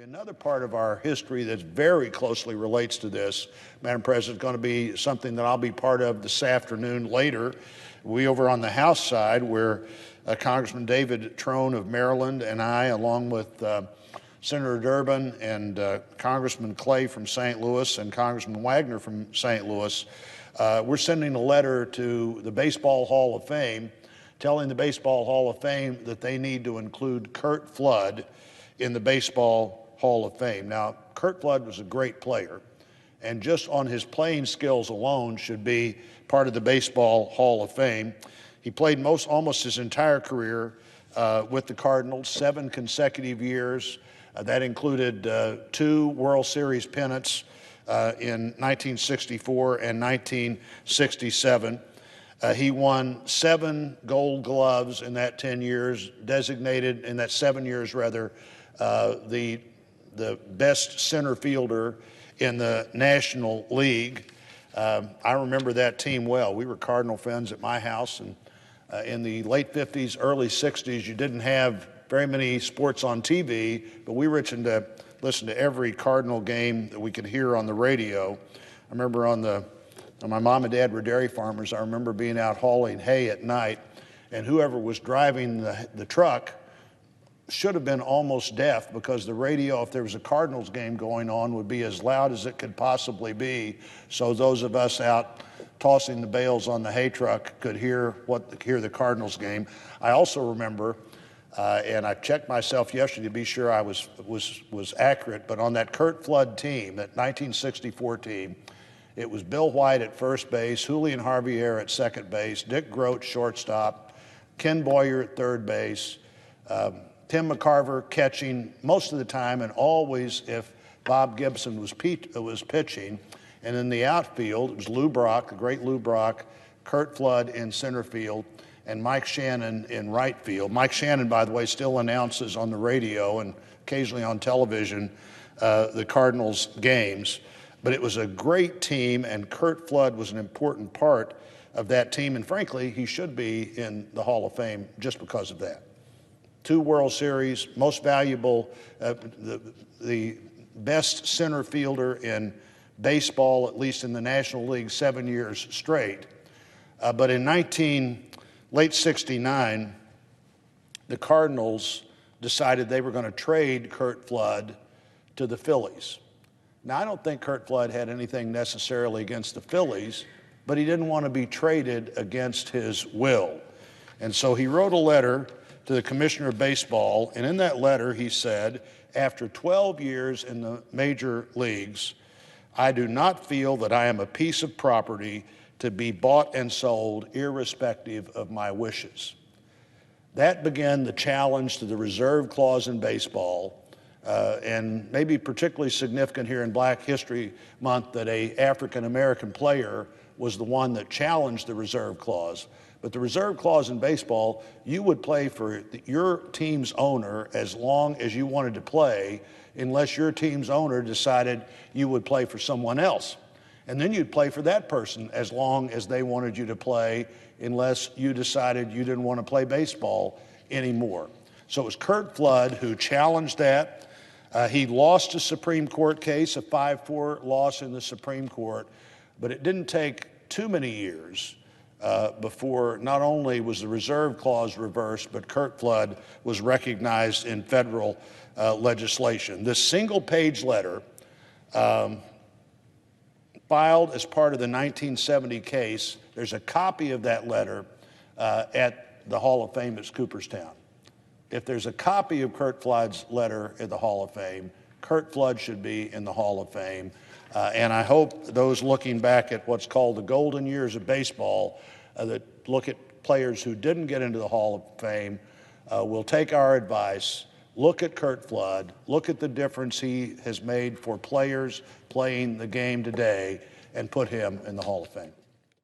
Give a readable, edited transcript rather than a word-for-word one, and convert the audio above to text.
Another part of our history that very closely relates to this, Madam President, is going to be something that I'll be part of this afternoon later. We over on the House side, where Congressman David Trone of Maryland and I, along with Senator Durbin and Congressman Clay from St. Louis and Congressman Wagner from St. Louis, we're sending a letter to the Baseball Hall of Fame telling the Baseball Hall of Fame that they need to include Curt Flood in the Baseball Hall of Fame. Now, Curt Flood was a great player, and just on his playing skills alone should be part of the Baseball Hall of Fame. He played almost his entire career with the Cardinals, 7 consecutive years. That included 2 World Series pennants in 1964 and 1967. He won 7 Gold Gloves in that 10 years, designated in that 7 years rather, the best center fielder in the National League. I remember that team well. We were Cardinal fans at my house, and in the late 50s, early 60s, you didn't have very many sports on TV, but we were to listen to every Cardinal game that we could hear on the radio. I remember my mom and dad were dairy farmers. I remember being out hauling hay at night, and whoever was driving the truck should have been almost deaf, because the radio, if there was a Cardinals game going on, would be as loud as it could possibly be. So those of us out tossing the bales on the hay truck could hear the Cardinals game. I also remember, and I checked myself yesterday to be sure I was accurate, but on that Curt Flood team, that 1964 team, it was Bill White at first base, Julian Javier at second base, Dick Groat shortstop, Ken Boyer at third base, Tim McCarver catching most of the time, and always if Bob Gibson was pitching. And in the outfield, it was Lou Brock, the great Lou Brock, Curt Flood in center field, and Mike Shannon in right field. Mike Shannon, by the way, still announces on the radio and occasionally on television the Cardinals games. But it was a great team, and Curt Flood was an important part of that team. And frankly, he should be in the Hall of Fame just because of that. 2 World Series, most valuable, the best center fielder in baseball, at least in the National League, 7 years straight. But in late '69, the Cardinals decided they were going to trade Curt Flood to the Phillies. Now, I don't think Curt Flood had anything necessarily against the Phillies, but he didn't want to be traded against his will. And so he wrote a letter to the Commissioner of Baseball, and in that letter he said, after 12 years in the major leagues, I do not feel that I am a piece of property to be bought and sold irrespective of my wishes. That began the challenge to the reserve clause in baseball, and maybe particularly significant here in Black History Month that an African-American player was the one that challenged the reserve clause. But the reserve clause in baseball, you would play for your team's owner as long as you wanted to play, unless your team's owner decided you would play for someone else. And then you'd play for that person as long as they wanted you to play, unless you decided you didn't want to play baseball anymore. So it was Curt Flood who challenged that. He lost a Supreme Court case, a 5-4 loss in the Supreme Court, but it didn't take too many years before not only was the reserve clause reversed, but Curt Flood was recognized in federal legislation. This single-page letter filed as part of the 1970 case, there's a copy of that letter at the Hall of Fame at Cooperstown. If there's a copy of Curt Flood's letter at the Hall of Fame, Curt Flood should be in the Hall of Fame. And I hope those looking back at what's called the golden years of baseball, that look at players who didn't get into the Hall of Fame, will take our advice, look at Curt Flood, look at the difference he has made for players playing the game today, and put him in the Hall of Fame.